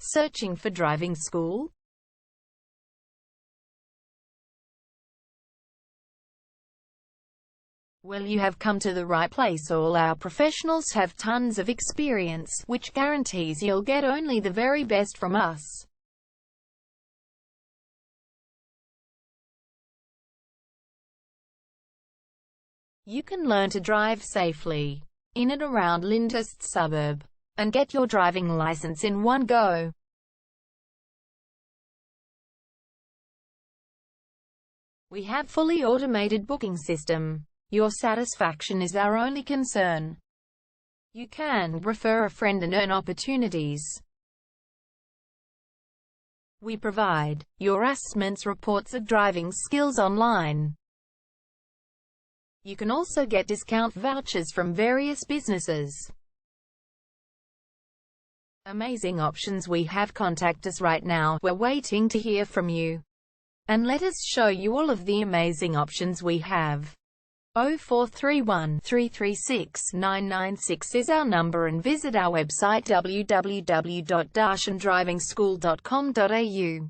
Searching for driving school? Well, you have come to the right place. All our professionals have tons of experience, which guarantees you'll get only the very best from us. You can learn to drive safely in and around Lyndhurst suburb and get your driving license in one go. We have fully automated booking system. Your satisfaction is our only concern. You can refer a friend and earn opportunities. We provide your assessments reports of driving skills online. You can also get discount vouchers from various businesses. Amazing options we have. Contact us right now. We're waiting to hear from you. And let us show you all of the amazing options we have. 0431 336 996 is our number, and visit our website www.darshandrivingschool.com.au.